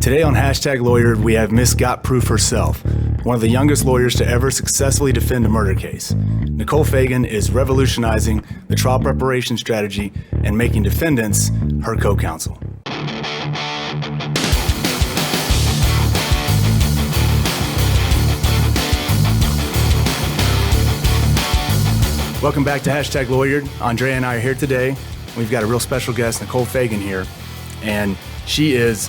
Today on #Lawyered, we have Miss Got Proof herself, one of the youngest lawyers to ever successfully defend a murder case. Nicole Fagan is revolutionizing the trial preparation strategy and making defendants her co-counsel. Welcome back to #Lawyered. Andrea and I are here today. We've got a real special guest, Nicole Fegan, here, and she is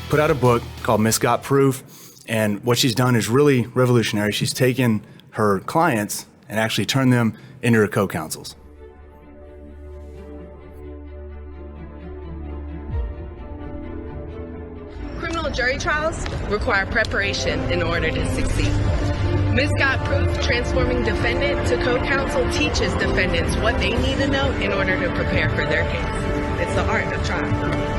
put out a book called Miss Got Proof, and what she's done is really revolutionary. She's taken her clients and actually turned them into her co-counsels. Criminal jury trials require preparation in order to succeed. Miss Got Proof, transforming defendant to co-counsel, teaches defendants what they need to know in order to prepare for their case. It's the art of trial.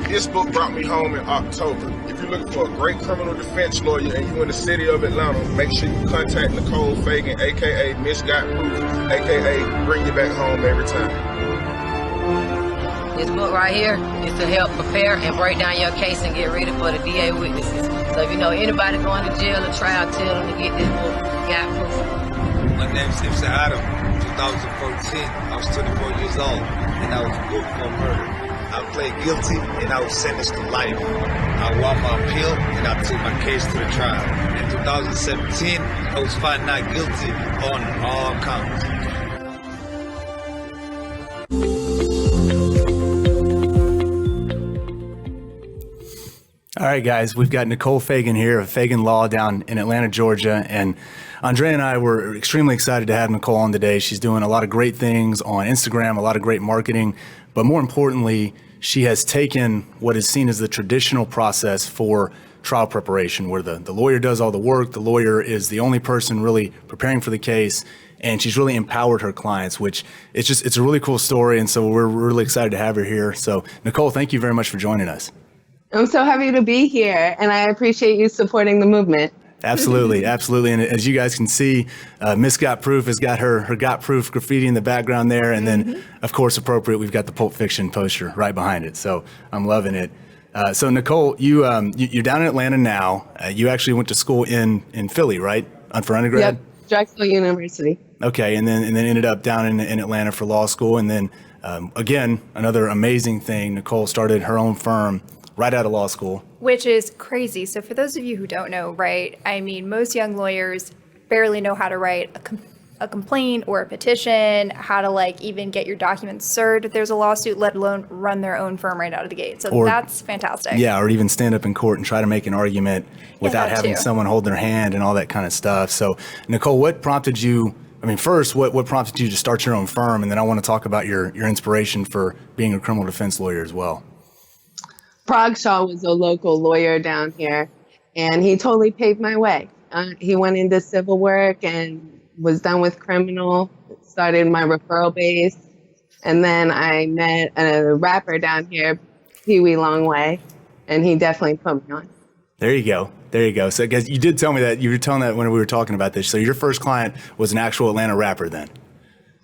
This book brought me home in October. If you're looking for a great criminal defense lawyer and you're in the city of Atlanta, make sure you contact Nicole Fagan, aka Miss Got Proof, aka Bring You Back Home every time. This book right here is to help prepare and break down your case and get ready for the DA witnesses. So if you know anybody going to jail or trial, tell them to get this book, Got Proof. My name's Adam. 2014, I was 24 years old, and I was booked for murder. I pled guilty, and I was sentenced to life. I won my appeal, and I took my case to the trial. In 2017, I was found not guilty on all counts. All right, guys, we've got Nicole Fegan here of Fagan Law down in Atlanta, Georgia. And Andrea and I were extremely excited to have Nicole on today. She's doing a lot of great things on Instagram, a lot of great marketing. But more importantly, she has taken what is seen as the traditional process for trial preparation, where the lawyer does all the work. The lawyer is the only person really preparing for the case. And she's really empowered her clients, which it's a really cool story. And so we're really excited to have her here. So Nicole, thank you very much for joining us. I'm so happy to be here, and I appreciate you supporting the movement. Absolutely, absolutely. And as you guys can see, Miss Got Proof has got her Got Proof graffiti in the background there. And then, of course, appropriate, we've got the Pulp Fiction poster right behind it. So I'm loving it. So Nicole, you're down in Atlanta now. You actually went to school in Philly, right? For undergrad? Yep, Drexel University. Okay, and then ended up down in Atlanta for law school. And then, again, another amazing thing, Nicole started her own firm right out of law school. Which is crazy. So for those of you who don't know, right, I mean, most young lawyers barely know how to write a complaint or a petition, how to even get your documents served if there's a lawsuit, let alone run their own firm right out of the gate. So that's fantastic. Yeah, or even stand up in court and try to make an argument without having someone hold their hand and all that kind of stuff. So Nicole, what prompted you, first, what prompted you to start your own firm? And then I want to talk about your inspiration for being a criminal defense lawyer as well. Pragshaw was a local lawyer down here, and he totally paved my way. He went into civil work and was done with criminal, started my referral base, and then I met a rapper down here, Pee Wee Longway, and he definitely put me on. There you go. So guys, you did tell me that, you were telling that when we were talking about this. So your first client was an actual Atlanta rapper then?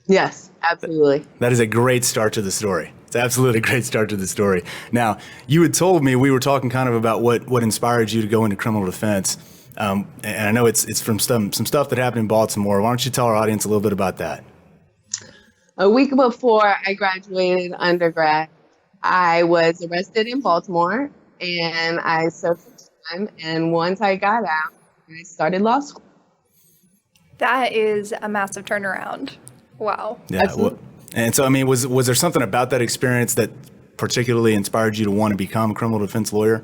Yes, absolutely. That is a great start to the story. It's absolutely a great start to the story. Now, you had told me, we were talking kind of about what inspired you to go into criminal defense. And I know it's from some stuff that happened in Baltimore. Why don't you tell our audience a little bit about that? A week before I graduated undergrad, I was arrested in Baltimore, and I served time. And once I got out, I started law school. That is a massive turnaround. Wow. Yeah. And so, was there something about that experience that particularly inspired you to want to become a criminal defense lawyer?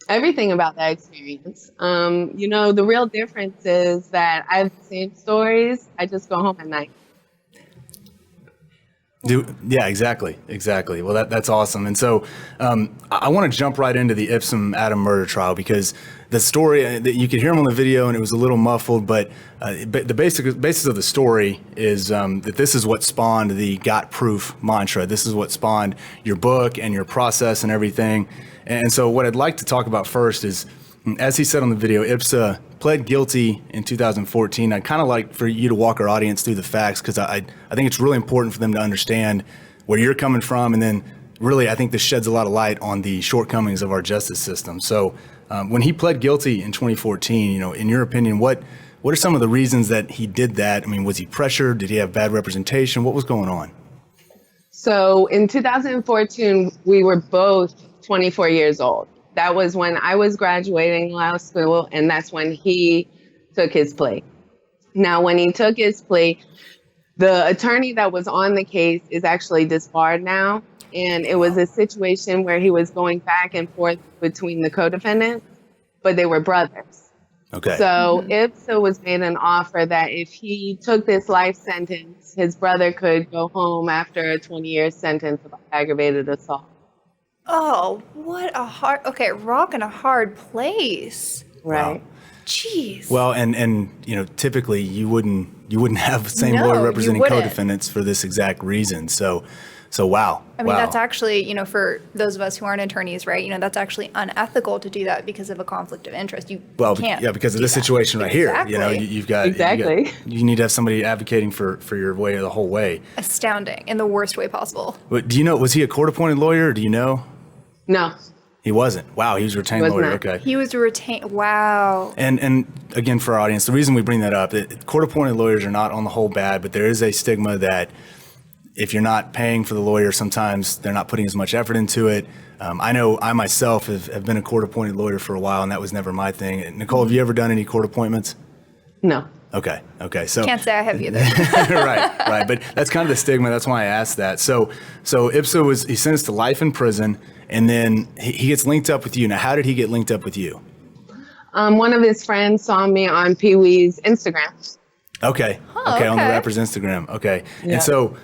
Everything about that experience. The real difference is that I have the same stories. I just go home at night. Yeah, exactly. Well, that's awesome. And so I want to jump right into the Ipsum Adam murder trial, because the story that you could hear him on the video and it was a little muffled, but the basis of the story is that this is what spawned the Got Proof mantra. This is what spawned your book and your process and everything. And so what I'd like to talk about first is, as he said on the video, IPSA pled guilty in 2014. I'd kind of like for you to walk our audience through the facts, because I think it's really important for them to understand where you're coming from, and then really I think this sheds a lot of light on the shortcomings of our justice system. So when he pled guilty in 2014, in your opinion, what are some of the reasons that he did that? I mean, was he pressured? Did he have bad representation? What was going on? So in 2014, we were both 24 years old. That was when I was graduating law school, and that's when he took his plea. Now, when he took his plea, the attorney that was on the case is actually disbarred now. And it was a situation where he was going back and forth between the co-defendants, but they were brothers. Okay. So IPSA was made an offer that if he took this life sentence, his brother could go home after a 20-year sentence of aggravated assault. Oh, what a rock and a hard place. Right. Wow. Jeez. Well, and typically you wouldn't have the same lawyer representing co-defendants for this exact reason. So wow. I mean, that's actually, for those of us who aren't attorneys, right? That's actually unethical to do that because of a conflict of interest. You can't. Yeah, because of this situation right here. You've got you need to have somebody advocating for your way the whole way. Astounding in the worst way possible. But do you know, was he a court-appointed lawyer? Or do you know? No. He wasn't. Wow, he was a retained lawyer. Not. Okay. He was a retained. Wow. And again, for our audience, the reason we bring that up, court-appointed lawyers are not on the whole bad, but there is a stigma that if you're not paying for the lawyer, sometimes they're not putting as much effort into it. I know I myself have been a court-appointed lawyer for a while, and that was never my thing. Nicole, have you ever done any court appointments? No. Okay. So Can't say I have either. right. But that's kind of the stigma. That's why I asked that. So IPSA he sentenced to life in prison, and then he gets linked up with you. Now, how did he get linked up with you? One of his friends saw me on Pee Wee's Instagram. Okay. Okay, on the rapper's Instagram. Okay. Yeah. And so,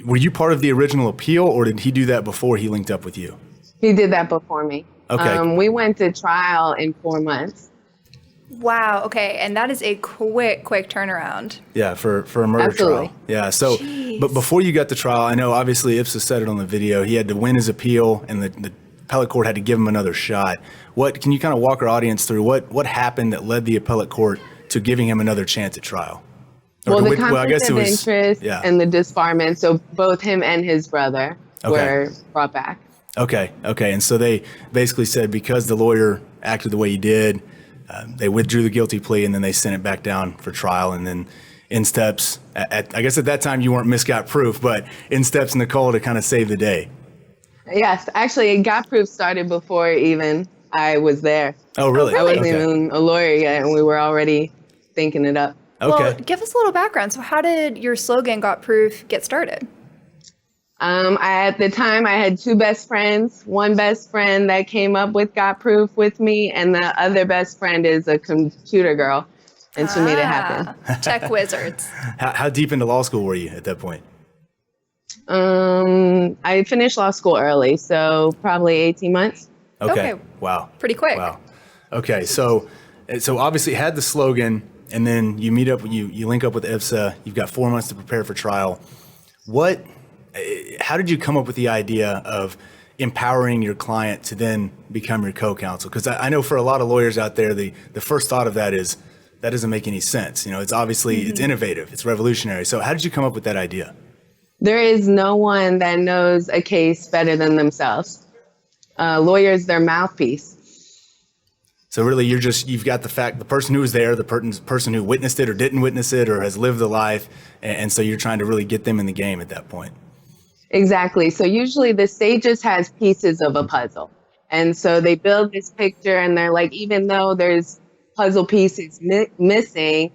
were you part of the original appeal, or did he do that before he linked up with you? He did that before me. Okay. We went to trial in 4 months. Wow. Okay. And that is a quick turnaround. Yeah, for a murder Absolutely. trial. Yeah. So, Jeez. but before you got to trial, I know obviously IPSA said it on the video. He had to win his appeal, and the appellate court had to give him another shot. Can you kind of walk our audience through what happened that led the appellate court to giving him another chance at trial? The conflict of interest and the disbarment. So both him and his brother were brought back. Okay. And so they basically said because the lawyer acted the way he did, they withdrew the guilty plea, and then they sent it back down for trial. And then in steps, I guess at that time you weren't misgot proof, but in steps Nicole to kind of save the day. Yes, actually, got proof started before even I was there. Oh, really? I wasn't even a lawyer yet, and we were already thinking it up. Okay. Well, give us a little background. So how did your slogan Got Proof get started? At the time, I had two best friends. One best friend that came up with Got Proof with me, and the other best friend is a computer girl, and she made it happen. Tech wizards. How deep into law school were you at that point? I finished law school early, so probably 18 months. Okay. Okay. Wow. Pretty quick. Wow. Okay. So obviously had the slogan, and then you meet up, you link up with IPSA. You've got 4 months to prepare for trial. How did you come up with the idea of empowering your client to then become your co-counsel? Because I know for a lot of lawyers out there, the first thought of that is that doesn't make any sense. It's obviously it's innovative, it's revolutionary. So how did you come up with that idea? There is no one that knows a case better than themselves. Lawyers, their mouthpiece. So really, you've got the person who was there, the person who witnessed it or didn't witness it or has lived the life, and so you're trying to really get them in the game at that point. Exactly. So usually the state just has pieces of a puzzle. And so they build this picture, and they're like, even though there's puzzle pieces missing,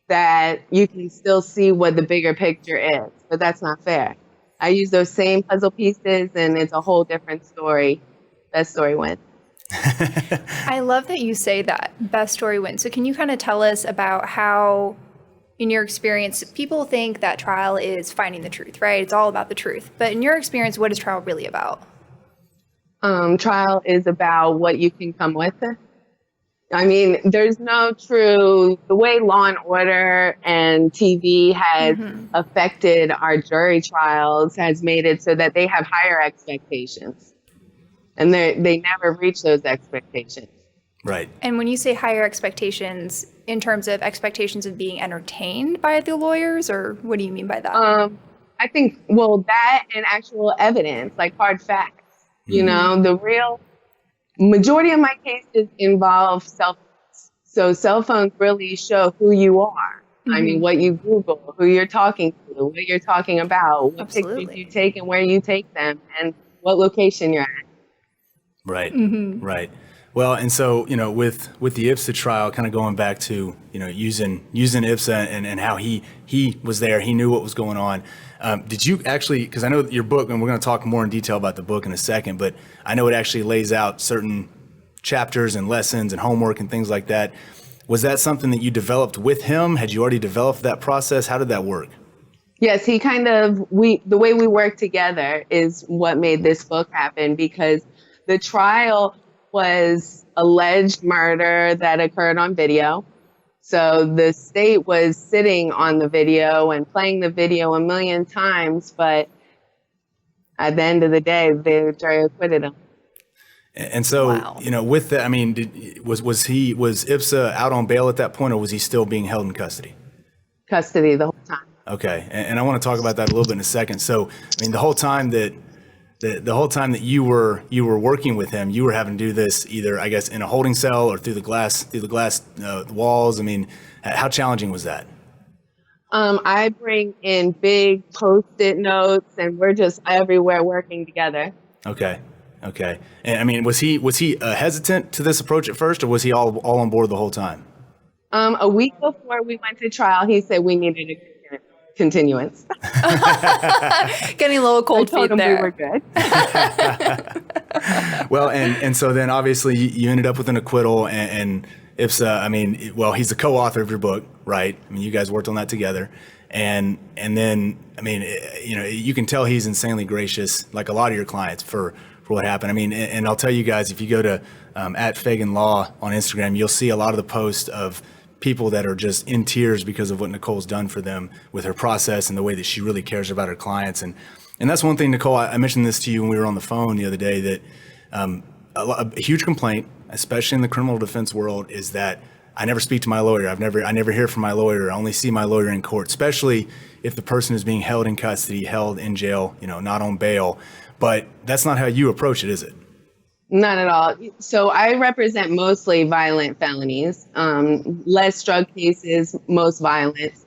that you can still see what the bigger picture is. But that's not fair. I use those same puzzle pieces, and it's a whole different story. Best story wins. I love that you say that. Best story wins. So can you kind of tell us about how, in your experience, people think that trial is finding the truth, right? It's all about the truth. But in your experience, what is trial really about? Trial is about what you can come with. I mean, there's no true, the way Law and Order and TV has affected our jury trials has made it so that they have higher expectations. And they never reach those expectations. Right. And when you say higher expectations, in terms of expectations of being entertained by the lawyers, or what do you mean by that? I think, well, that and actual evidence, like hard facts. You know, the real majority of my cases involve cell phones. So cell phones really show who you are. I mean, what you Google, who you're talking to, what you're talking about, what pictures you take and where you take them, and what location you're at. Right. Right. Well, and so, you know, with the IPSA trial, kind of going back to, you know, using IPSA and how he was there, he knew what was going on. Did you actually, because I know your book, and we're going to talk more in detail about the book in a second, but I know it actually lays out certain chapters and lessons and homework and things like that. Was that something that you developed with him? Had you already developed that process? How did that work? Yes, he kind of, the way we work together is what made this book happen, because the trial was alleged murder that occurred on video. So the state was sitting on the video and playing the video a million times, but at the end of the day, the jury acquitted him. And so, you know, with that, I mean, was IPSA out on bail at that point, or was he still being held in custody? Custody the whole time. Okay, and I want to talk about that a little bit in a second. So, I mean, the whole time that you were working with him, you were having to do this either, I guess, in a holding cell or through the glass walls. I mean, how challenging was that? I bring in big Post-it notes, and we're just everywhere working together. Okay. And I mean, was he hesitant to this approach at first, or was he all on board the whole time? A week before we went to trial, he said we needed a continuance. Getting a little cold feet there. We were good. Well, and so then obviously you ended up with an acquittal, and IPSA, I mean, well, he's the co-author of your book, right? I mean, you guys worked on that together. And then, I mean, you know, you can tell he's insanely gracious, like a lot of your clients, for what happened. I mean, and I'll tell you guys, if you go to at Fagan Law on Instagram, you'll see a lot of the posts of people that are just in tears because of what Nicole's done for them with her process and the way that she really cares about her clients. And that's one thing, Nicole, I mentioned this to you when we were on the phone the other day, that a huge complaint, especially in the criminal defense world, is that I never speak to my lawyer. I never hear from my lawyer. I only see my lawyer in court, especially if the person is being held in custody, held in jail, you know, not on bail. But that's not how you approach it, is it? Not at all. So I represent mostly violent felonies, less drug cases, most violence.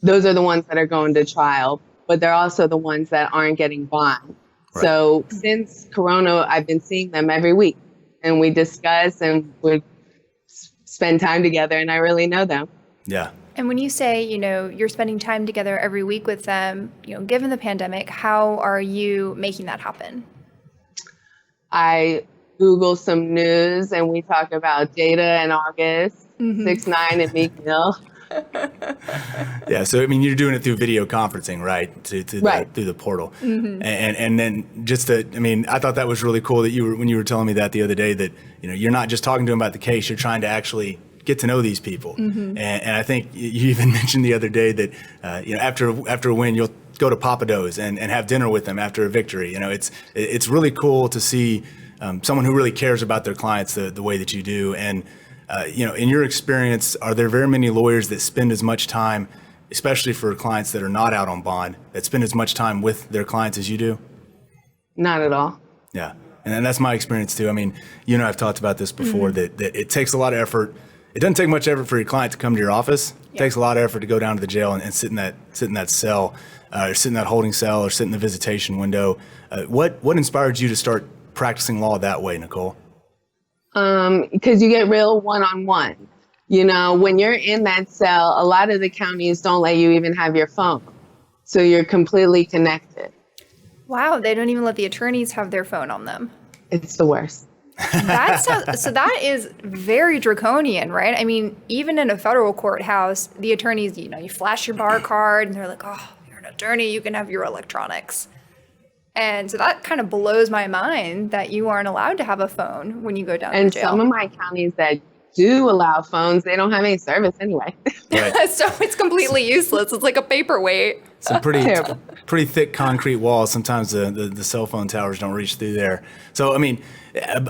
Those are the ones that are going to trial, but they're also the ones that aren't getting bond. Right. So since Corona, I've been seeing them every week, and we discuss and we spend time together, and I really know them. Yeah. And when you say, you know, you're spending time together every week with them, you know, given the pandemic, how are you making that happen? I Google some news, and we talk about Jada in August, 6ix9ine and Meek Mill. Yeah, so I mean, you're doing it through video conferencing, right? Right. Through the portal, and then just I mean, I thought that was really cool that when you were telling me that the other day, that you know you're not just talking to them about the case, you're trying to actually get to know these people. And I think you even mentioned the other day that you know after a win, you'll go to Papa Do's and have dinner with them after a victory. You know, it's really cool to see someone who really cares about their clients the way that you do. And you know, in your experience, are there very many lawyers that spend as much time, especially for clients that are not out on bond, that spend as much time with their clients as you do? Not at all. Yeah, and that's my experience too. I mean, you and I have talked about this before, that it takes a lot of effort. It doesn't take much effort for your client to come to your office. It takes a lot of effort to go down to the jail and sit in that cell, or sit in that holding cell, or sit in the visitation window. What inspired you to start practicing law that way, Nicole? Because you get real one-on-one. You know, when you're in that cell, a lot of the counties don't let you even have your phone. So you're completely connected. Wow, they don't even let the attorneys have their phone on them. It's the worst. So that is very draconian, right? I mean, even in a federal courthouse, the attorneys, you know, you flash your bar card and they're like, oh, you're an attorney, you can have your electronics. And so that kind of blows my mind that you aren't allowed to have a phone when you go down to jail. And some of my counties that do allow phones, they don't have any service anyway. Right. So it's completely useless. It's like a paperweight. Some Terrible. pretty thick concrete walls. Sometimes the cell phone towers don't reach through there. So, I mean,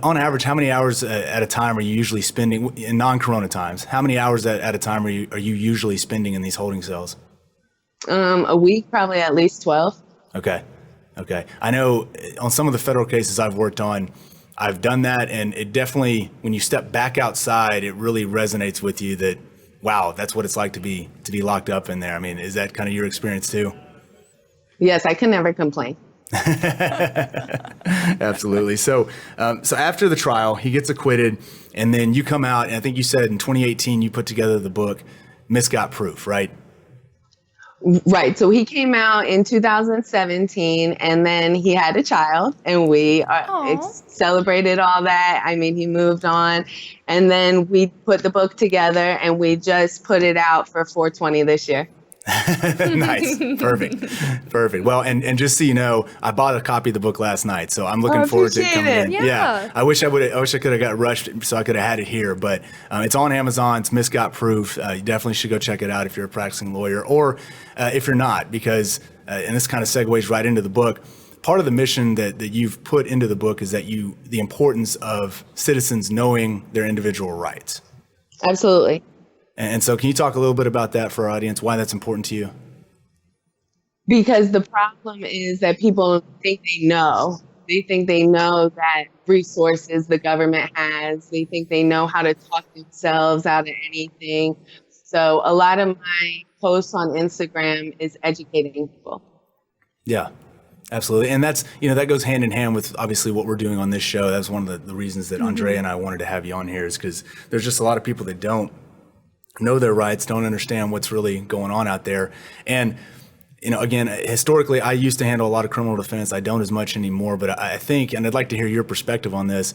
on average, how many hours at a time are you usually spending in non-corona times? How many hours at a time are you usually spending in these holding cells? A week, probably at least 12. Okay. I know on some of the federal cases I've worked on, I've done that, and it definitely, when you step back outside, it really resonates with you that, wow, that's what it's like to be locked up in there. I mean, is that kind of your experience too? Yes, I can never complain. Absolutely. So after the trial, he gets acquitted, and then you come out, and I think you said in 2018 you put together the book, Misgot Proof, right? Right. So he came out in 2017, and then he had a child, and we celebrated all that. I mean, he moved on, and then we put the book together, and we just put it out for 4/20 this year. Nice. Perfect. Well, and just so you know, I bought a copy of the book last night, so I'm looking forward to it coming in. Yeah. I wish I could have got rushed so I could have had it here, but it's on Amazon. It's Misgot Proof. You definitely should go check it out if you're a practicing lawyer, or if you're not, because and this kind of segues right into the book. Part of the mission that you've put into the book is that the importance of citizens knowing their individual rights. Absolutely. And so can you talk a little bit about that for our audience, why that's important to you? Because the problem is that people think they know. They think they know that resources the government has. They think they know how to talk themselves out of anything. So a lot of my posts on Instagram is educating people. Yeah, absolutely. And that's, that goes hand in hand with obviously what we're doing on this show. That's one of the reasons that Andrea and I wanted to have you on here, is because there's just a lot of people that don't know their rights, don't understand what's really going on out there. And, again, historically, I used to handle a lot of criminal defense. I don't as much anymore, but I think, and I'd like to hear your perspective on this,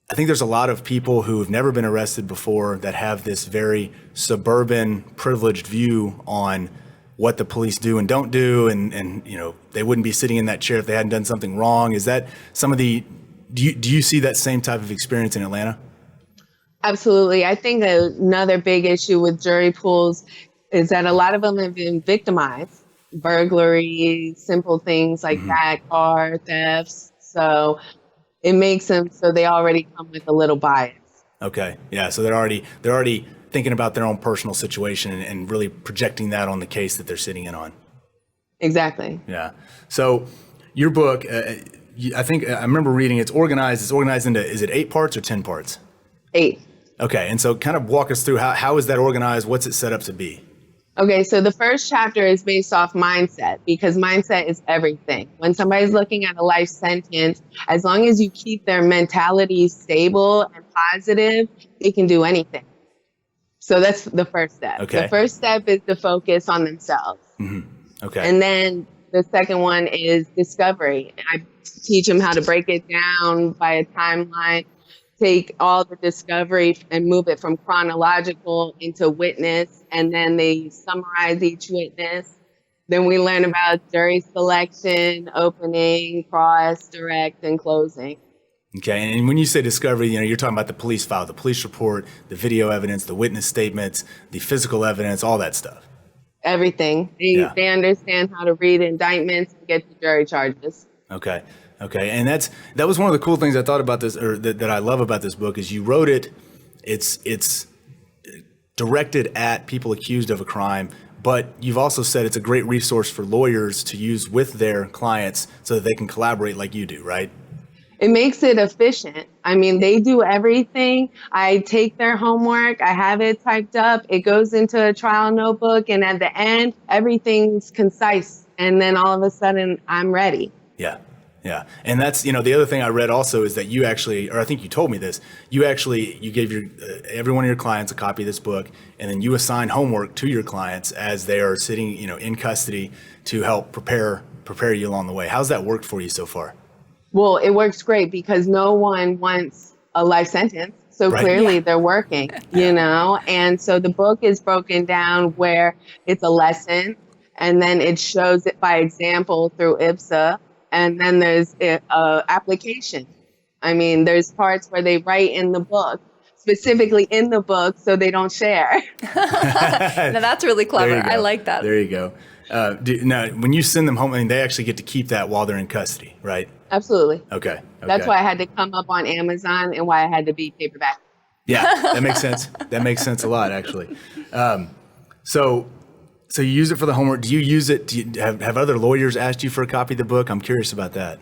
I think there's a lot of people who have never been arrested before that have this very suburban, privileged view on what the police do and don't do, and they wouldn't be sitting in that chair if they hadn't done something wrong. Is that some of do you see that same type of experience in Atlanta? Absolutely. I think another big issue with jury pools is that a lot of them have been victimized. Burglary, simple things like that, car thefts. So it makes them so they already come with a little bias. Okay. Yeah. So they're already thinking about their own personal situation and really projecting that on the case that they're sitting in on. Exactly. Yeah. So your book, I think I remember reading it's organized into, is it 8 parts or 10 parts? 8. Okay, and so kind of walk us through how is that organized? What's it set up to be? Okay, so the first chapter is based off mindset, because mindset is everything. When somebody's looking at a life sentence, as long as you keep their mentality stable and positive, they can do anything. So that's the first step. Okay. The first step is to focus on themselves. Mm-hmm. Okay. And then the second one is discovery. I teach them how to break it down by a timeline. Take all the discovery and move it from chronological into witness, and then they summarize each witness. Then we learn about jury selection, opening, cross, direct, and closing. Okay, and when you say discovery, you're talking about the police file, the police report, the video evidence, the witness statements, the physical evidence, all that stuff. Everything. They understand how to read indictments and get to jury charges. Okay, and that was one of the cool things I thought about this, or that I love about this book, is you wrote it. It's directed at people accused of a crime, but you've also said it's a great resource for lawyers to use with their clients so that they can collaborate like you do, right? It makes it efficient. I mean, they do everything. I take their homework. I have it typed up. It goes into a trial notebook. And at the end, everything's concise. And then all of a sudden, I'm ready. Yeah. And that's, the other thing I read also is that you actually, or I think you told me this, you gave every one of your clients a copy of this book, and then you assign homework to your clients as they are sitting, in custody to help prepare you along the way. How's that worked for you so far? Well, it works great because no one wants a life sentence. So clearly they're working, and so the book is broken down where it's a lesson, and then it shows it by example through IPSA. And then there's application. I mean, there's parts where they write in the book. specifically in the book so they don't share. Now that's really clever. I like that. There you go. Now, when you send them home, I mean, they actually get to keep that while they're in custody, right? Absolutely. Okay. That's why I had to come up on Amazon and why I had to be paperback. Yeah, that makes sense. That makes sense a lot, actually. So you use it for the homework. Do you use it? Do you have other lawyers asked you for a copy of the book? I'm curious about that.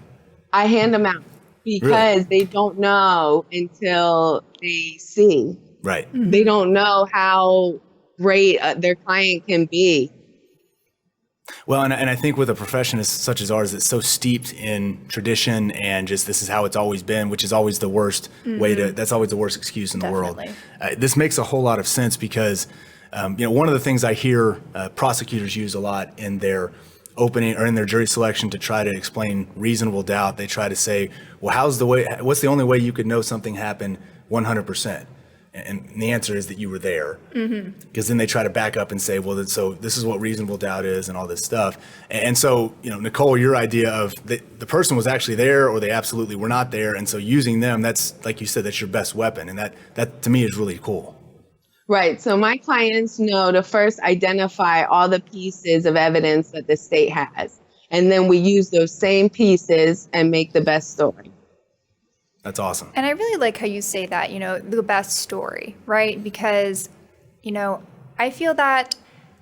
I hand them out because they don't know until they see. Right. They don't know how great their client can be. Well, and I think with a profession such as ours that's so steeped in tradition and just this is how it's always been, which is always the worst way to, that's always the worst excuse in the world. This makes a whole lot of sense because, one of the things I hear prosecutors use a lot in their opening or in their jury selection to try to explain reasonable doubt, they try to say, well, what's the only way you could know something happened 100%? And the answer is that you were there. Because then they try to back up and say, well, so this is what reasonable doubt is and all this stuff. And so, Nicole, your idea of the person was actually there or they absolutely were not there. And so using them, that's, like you said, that's your best weapon. And that to me is really cool. Right. So my clients know to first identify all the pieces of evidence that the state has. And then we use those same pieces and make the best story. That's awesome. And I really like how you say that, the best story, right? Because, I feel that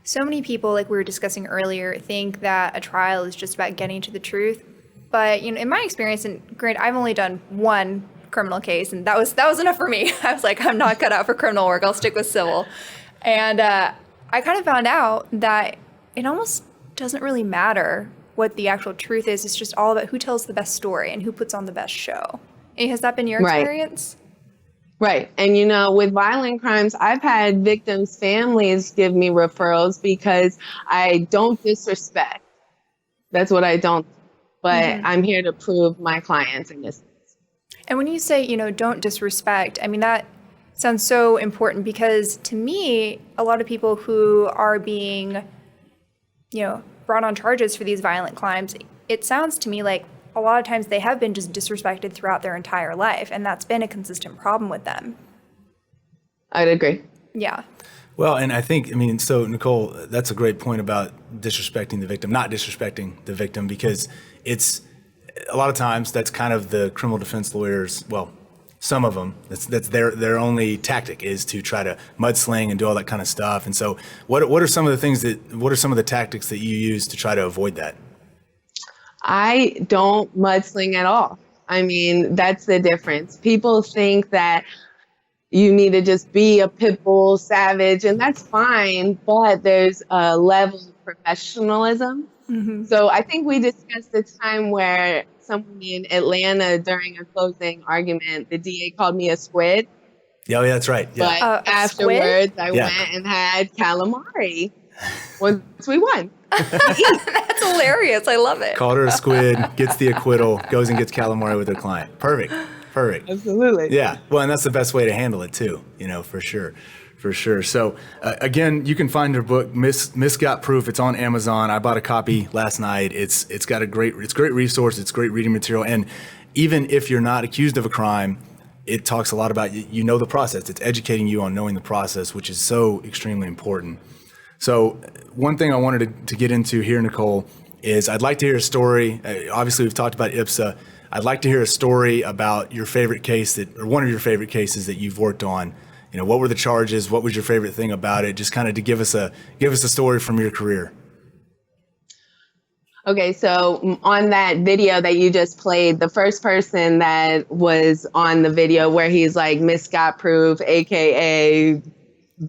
so many people, like we were discussing earlier, think that a trial is just about getting to the truth. But, in my experience, and granted, I've only done one criminal case, and that was enough for me. I was like, I'm not cut out for criminal work. I'll stick with civil. And I kind of found out that it almost doesn't really matter what the actual truth is. It's just all about who tells the best story and who puts on the best show. Has that been your experience? Right. And, with violent crimes, I've had victims' families give me referrals because I don't disrespect. That's what I don't. But I'm here to prove my client's innocence. And when you say, don't disrespect, I mean, that sounds so important because to me, a lot of people who are being, brought on charges for these violent crimes, it sounds to me like a lot of times they have been just disrespected throughout their entire life, and that's been a consistent problem with them. I'd agree. Yeah. Well, and I think, so Nicole, that's a great point about disrespecting the victim, not disrespecting the victim, because it's a lot of times that's kind of the criminal defense lawyers, well, some of them, that's their only tactic is to try to mudsling and do all that kind of stuff. And so what are some of the tactics that you use to try to avoid that? I don't mudsling at all. That's the difference. People think that you need to just be a pit bull savage, and that's fine, but there's a level of professionalism. So I think we discussed the time where someone in Atlanta during a closing argument, the DA called me a squid. Yeah, that's right. Yeah. But afterwards, I went and had calamari once we won. That's hilarious. I love it. Called her a squid, gets the acquittal, goes and gets calamari with her client. Perfect. Absolutely. Yeah. Well, and that's the best way to handle it too, for sure. So again, you can find her book, Misgot Proof. It's on Amazon. I bought a copy last night. It's great resource. It's great reading material. And even if you're not accused of a crime, it talks a lot about, the process. It's educating you on knowing the process, which is so extremely important. So one thing I wanted to get into here, Nicole, is I'd like to hear a story. Obviously, we've talked about IPSA. I'd like to hear a story about your favorite case or one of your favorite cases that you've worked on. What were the charges? What was your favorite thing about it? Just kind of to give us a story from your career. Okay, so on that video that you just played, the first person that was on the video where he's like, Misgot Proof, AKA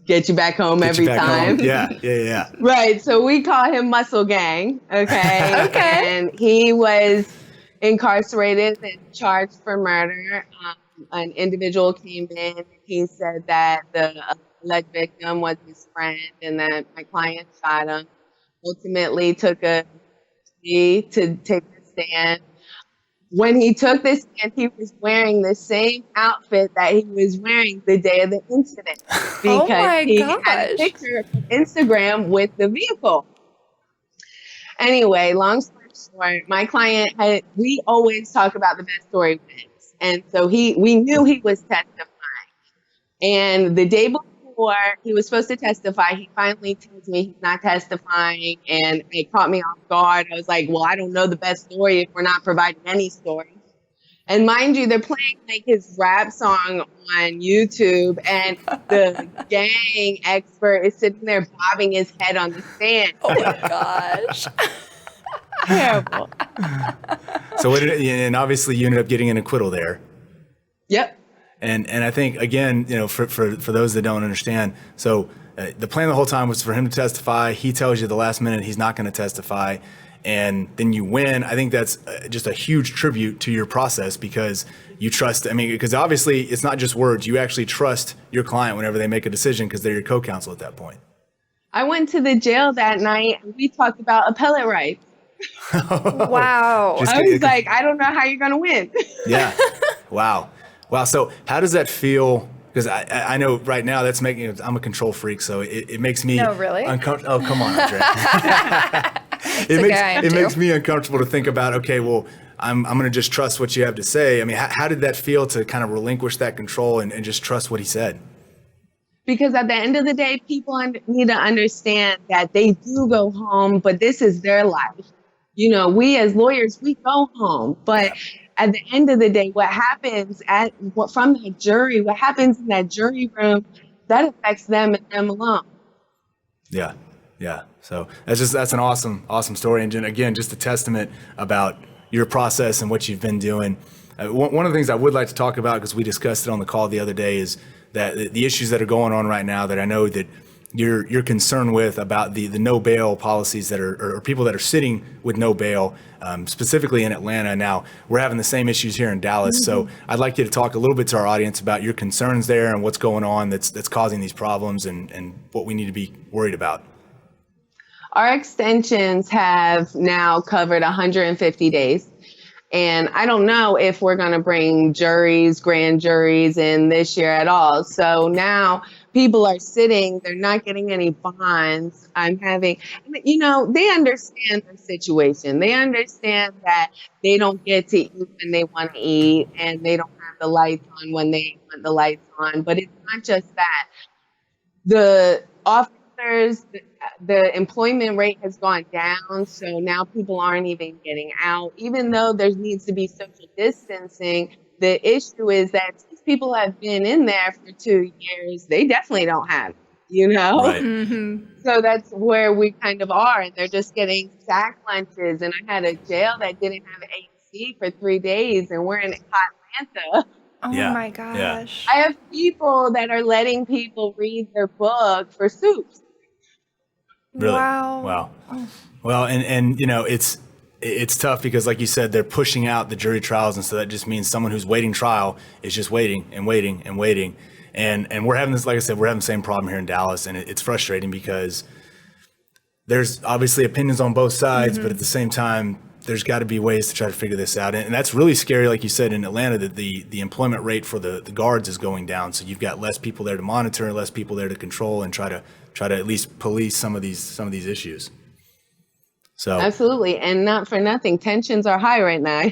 get you back home every time. Yeah. Right. So we call him Muscle Gang. Okay. And he was incarcerated and charged for murder. An individual came in. He said that the alleged victim was his friend and that my client shot him. Ultimately took a plea to take the stand. When he took this stand, he was wearing the same outfit that he was wearing the day of the incident because he had a picture of Instagram with the vehicle. Anyway, long story short, my client we always talk about the best story wins. And so we knew he was testifying. And the day before he was supposed to testify, he finally tells me he's not testifying, and it caught me off guard. I was like, well, I don't know the best story if we're not providing any story. And mind you, they're playing like his rap song on YouTube, and the gang expert is sitting there bobbing his head on the stand. Oh my gosh. Terrible. So and obviously you ended up getting an acquittal there. Yep. And I think, again, for those that don't understand, so the plan the whole time was for him to testify. He tells you the last minute he's not going to testify, and then you win. I think that's just a huge tribute to your process, because you trust, because obviously it's not just words. You actually trust your client whenever they make a decision, because they're your co-counsel at that point. I went to the jail that night, and we talked about appellate rights. Wow. I was like, I don't know how you're going to win. Yeah. Wow. So how does that feel? Because I know right now that's making, I'm a control freak, so it makes me uncomfortable. Oh, come on, Andrea. It makes me uncomfortable to think about, okay, well, I'm going to just trust what you have to say. I mean, how did that feel to kind of relinquish that control and just trust what he said? Because at the end of the day, people need to understand that they do go home, but this is their life. We as lawyers, we go home, but at the end of the day, what happens from the jury, what happens in that jury room, that affects them and them alone. Yeah. So that's an awesome story. And again, just a testament about your process and what you've been doing. One of the things I would like to talk about, because we discussed it on the call the other day, is that the issues that are going on right now that I know that you're concerned with, about the no bail policies that are people that are sitting with no bail, specifically in Atlanta. Now we're having the same issues here in Dallas. Mm-hmm. So I'd like you to talk a little bit to our audience about your concerns there and what's going on that's causing these problems and what we need to be worried about. Our extensions have now covered 150 days. And I don't know if we're going to bring grand juries in this year at all. So now people are sitting, they're not getting any bonds. they understand their situation. They understand that they don't get to eat when they want to eat, and they don't have the lights on when they want the lights on. But it's not just that. The officers, the employment rate has gone down, so now people aren't even getting out. Even though there needs to be social distancing, the issue is that these people have been in there for 2 years. They definitely don't have it, Right. Mm-hmm. So that's where we kind of are, and they're just getting sack lunches. And I had a jail that didn't have AC for 3 days, and we're in hot Atlanta. Oh my gosh. I have people that are letting people read their book for soups. Really? Wow. Well, and it's tough because, like you said, they're pushing out the jury trials, and so that just means someone who's waiting trial is just waiting and waiting and waiting. And we're having this, like I said, we're having the same problem here in Dallas, and it's frustrating because there's obviously opinions on both sides, mm-hmm. but at the same time, there's got to be ways to try to figure this out. And that's really scary, like you said, in Atlanta, that the employment rate for the guards is going down. So you've got less people there to monitor, less people there to control, and try to at least police some of these issues. So absolutely, and not for nothing, tensions are high right now.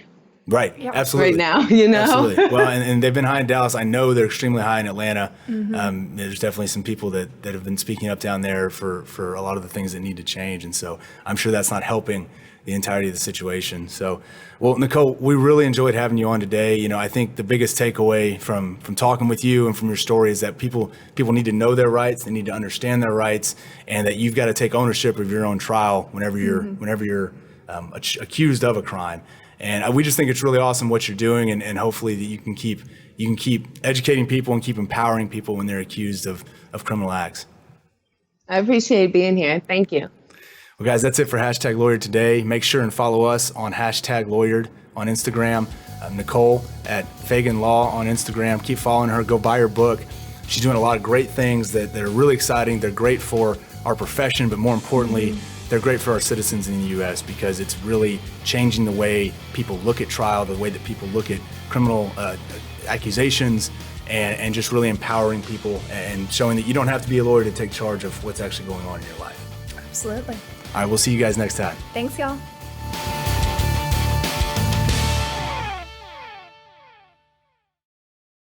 Right, yep. Absolutely. Right now, Absolutely. Well, and they've been high in Dallas. I know they're extremely high in Atlanta. Mm-hmm. There's definitely some people that have been speaking up down there for a lot of the things that need to change, and so I'm sure that's not helping the entirety of the situation. So, well, Nicole, we really enjoyed having you on today. I think the biggest takeaway from talking with you and from your story is that people need to know their rights, they need to understand their rights, and that you've got to take ownership of your own trial whenever you're accused of a crime. And we just think it's really awesome what you're doing, and hopefully that you can keep educating people and keep empowering people when they're accused of criminal acts. I appreciate being here. Thank you. Well, guys, that's it for #Lawyered today. Make sure and follow us on #Lawyered on Instagram. Nicole at Fagan Law on Instagram. Keep following her. Go buy her book. She's doing a lot of great things that are really exciting. They're great for our profession, but more importantly, they're great for our citizens in the U.S. because it's really changing the way people look at trial, the way that people look at criminal accusations, and just really empowering people and showing that you don't have to be a lawyer to take charge of what's actually going on in your life. Absolutely. All right, we'll see you guys next time. Thanks, y'all.